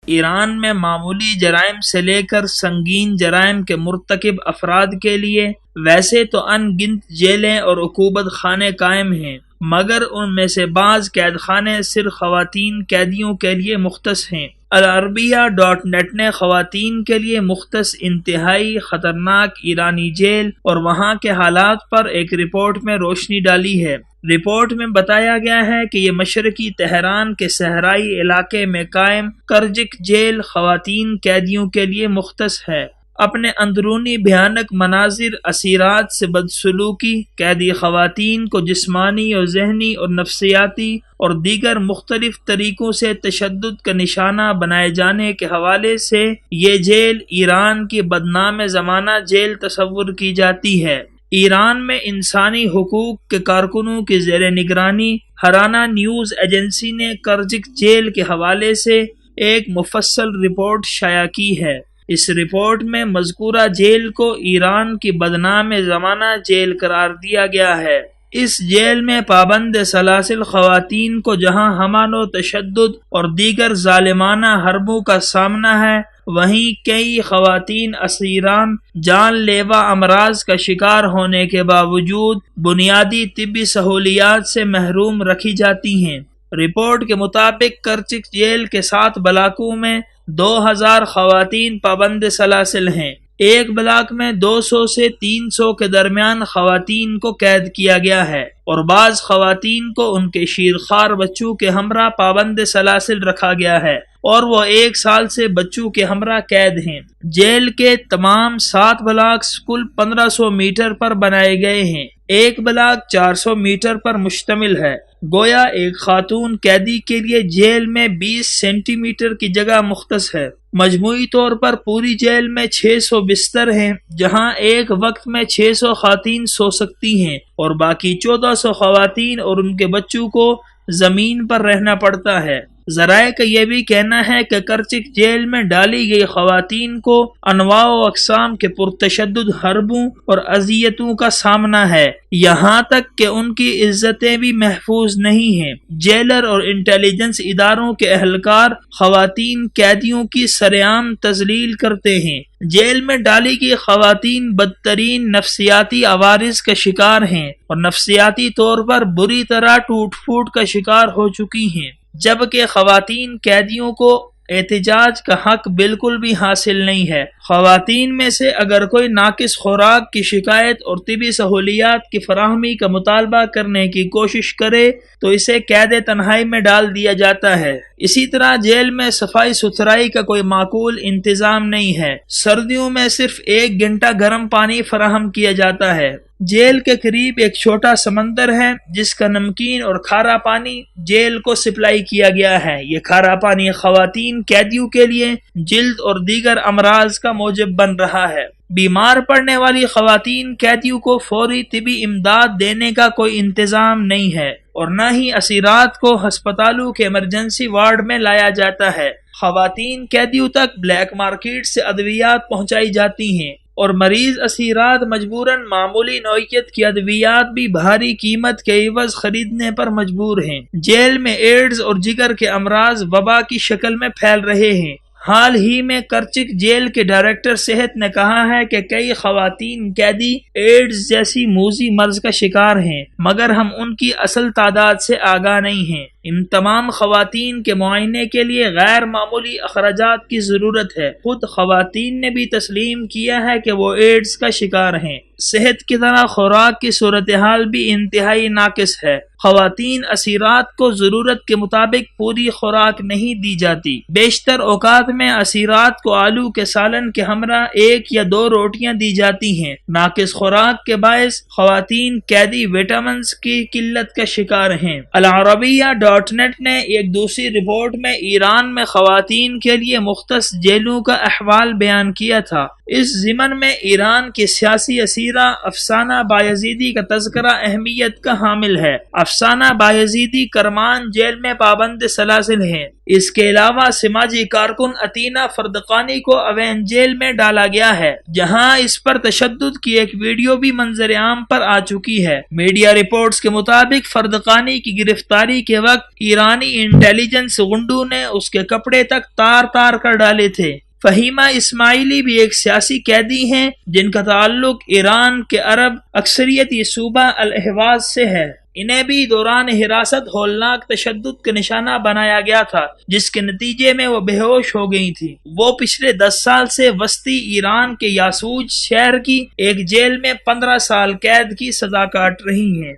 ایران میں معمولی جرائم سے لے کر سنگین جرائم کے مرتکب افراد کے لیے ویسے تو ان گنت جیلیں اور عقوبت خانے قائم ہیں، مگر ان میں سے بعض قید خانے صرف خواتین قیدیوں کے لیے مختص ہیں۔ العربیہ.net نے خواتین کے لیے مختص انتہائی خطرناک ایرانی جیل اور وہاں کے حالات پر ایک رپورٹ میں روشنی ڈالی ہے۔ رپورٹ میں بتایا گیا ہے کہ یہ مشرقی تہران کے صحرائی علاقے میں قائم کرجک جیل خواتین قیدیوں کے لیے مختص ہے۔ اپنے اندرونی بھیانک مناظر، اسیرات سے بدسلوکی، قیدی خواتین کو جسمانی اور ذہنی اور نفسیاتی اور دیگر مختلف طریقوں سے تشدد کا نشانہ بنائے جانے کے حوالے سے یہ جیل ایران کی بدنام زمانہ جیل تصور کی جاتی ہے۔ ایران میں انسانی حقوق کے کارکنوں کی زیر نگرانی ہرانہ نیوز ایجنسی نے کرجک جیل کے حوالے سے ایک مفصل رپورٹ شائع کی ہے۔ اس رپورٹ میں مذکورہ جیل کو ایران کی بدنام زمانہ جیل قرار دیا گیا ہے۔ اس جیل میں پابند سلاسل خواتین کو جہاں حمل و تشدد اور دیگر ظالمانہ حربوں کا سامنا ہے، وہیں کئی خواتین اسیران جان لیوا امراض کا شکار ہونے کے باوجود بنیادی طبی سہولیات سے محروم رکھی جاتی ہیں۔ رپورٹ کے مطابق کرچک جیل کے 7 بلاکوں میں 2000 خواتین پابند سلاسل ہیں۔ ایک بلاک میں 200 سے 300 کے درمیان خواتین کو قید کیا گیا ہے اور بعض خواتین کو ان کے شیرخوار بچوں کے ہمراہ پابند سلاسل رکھا گیا ہے اور وہ 1 سال سے بچوں کے ہمراہ قید ہیں۔ جیل کے تمام 7 بلاکس کل 1500 میٹر پر بنائے گئے ہیں۔ ایک بلاک 400 میٹر پر مشتمل ہے۔ گویا ایک خاتون قیدی کے لیے جیل میں 20 سینٹی میٹر کی جگہ مختص ہے۔ مجموعی طور پر پوری جیل میں 600 بستر ہیں، جہاں ایک وقت میں 600 خواتین سو سکتی ہیں اور باقی 1400 خواتین اور ان کے بچوں کو زمین پر رہنا پڑتا ہے۔ ذرائع کا یہ بھی کہنا ہے کہ کرچک جیل میں ڈالی گئی خواتین کو انواع و اقسام کے پرتشدد حربوں اور اذیتوں کا سامنا ہے، یہاں تک کہ ان کی عزتیں بھی محفوظ نہیں ہیں۔ جیلر اور انٹیلیجنس اداروں کے اہلکار خواتین قیدیوں کی سرعام تذلیل کرتے ہیں۔ جیل میں ڈالی گئی خواتین بدترین نفسیاتی عوارض کا شکار ہیں اور نفسیاتی طور پر بری طرح ٹوٹ پھوٹ کا شکار ہو چکی ہیں، جبکہ خواتین قیدیوں کو احتجاج کا حق بالکل بھی حاصل نہیں ہے۔ خواتین میں سے اگر کوئی ناقص خوراک کی شکایت اور طبی سہولیات کی فراہمی کا مطالبہ کرنے کی کوشش کرے تو اسے قید تنہائی میں ڈال دیا جاتا ہے۔ اسی طرح جیل میں صفائی ستھرائی کا کوئی معقول انتظام نہیں ہے۔ سردیوں میں صرف 1 گھنٹہ گرم پانی فراہم کیا جاتا ہے۔ جیل کے قریب ایک چھوٹا سمندر ہے جس کا نمکین اور کھارا پانی جیل کو سپلائی کیا گیا ہے۔ یہ کھارا پانی خواتین قیدیوں کے لیے جلد اور دیگر امراض کا موجب بن رہا ہے۔ بیمار پڑنے والی خواتین قیدیوں کو فوری طبی امداد دینے کا کوئی انتظام نہیں ہے اور نہ ہی اسیرات کو ہسپتالوں کے ایمرجنسی وارڈ میں لایا جاتا ہے۔ خواتین قیدیوں تک بلیک مارکیٹ سے ادویات پہنچائی جاتی ہیں اور مریض اسیرات مجبوراً معمولی نوعیت کی ادویات بھی بھاری قیمت کے عوض خریدنے پر مجبور ہیں۔ جیل میں ایڈز اور جگر کے امراض وبا کی شکل میں پھیل رہے ہیں۔ حال ہی میں کرچک جیل کے ڈائریکٹر صحت نے کہا ہے کہ کئی خواتین قیدی ایڈز جیسی موذی مرض کا شکار ہیں، مگر ہم ان کی اصل تعداد سے آگاہ نہیں ہیں۔ ان تمام خواتین کے معائنے کے لیے غیر معمولی اخراجات کی ضرورت ہے۔ خود خواتین نے بھی تسلیم کیا ہے کہ وہ ایڈز کا شکار ہیں۔ صحت کی طرح خوراک کی صورتحال بھی انتہائی ناقص ہے۔ خواتین اسیرات کو ضرورت کے مطابق پوری خوراک نہیں دی جاتی۔ بیشتر اوقات میں اسیرات کو آلو کے سالن کے ہمراہ 1 یا 2 روٹیاں دی جاتی ہیں۔ ناقص خوراک کے باعث خواتین قیدی وٹامنز کی قلت کا شکار ہیں۔ العربیہ.net نے ایک دوسری رپورٹ میں ایران میں خواتین کے لیے مختص جیلوں کا احوال بیان کیا تھا۔ اس ضمن میں ایران کے سیاسی اسیر سیرہ افسانہ بایزیدی کا تذکرہ اہمیت کا حامل ہے۔ افسانہ بایزیدی کرمان جیل میں پابند سلاسل ہیں۔ اس کے علاوہ سماجی کارکن عطینہ فردقانی کو اوین جیل میں ڈالا گیا ہے، جہاں اس پر تشدد کی ایک ویڈیو بھی منظر عام پر آ چکی ہے۔ میڈیا رپورٹس کے مطابق فردقانی کی گرفتاری کے وقت ایرانی انٹیلیجنس غنڈوں نے اس کے کپڑے تک تار تار کر ڈالے تھے۔ فہیمہ اسماعیلی بھی ایک سیاسی قیدی ہیں جن کا تعلق ایران کے عرب اکثریتی صوبہ الاہواز سے ہے۔ انہیں بھی دوران حراست ہولناک تشدد کا نشانہ بنایا گیا تھا، جس کے نتیجے میں وہ بے ہوش ہو گئی تھی۔ وہ پچھلے 10 سال سے وسطی ایران کے یاسوج شہر کی ایک جیل میں 15 سال قید کی سزا کاٹ رہی ہیں۔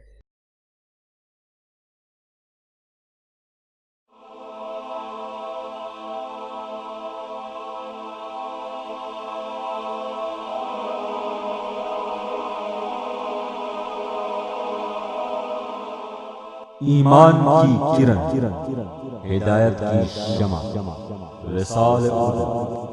ایمان کی کرن، ہدایت کی شمع، رسالہ اردو۔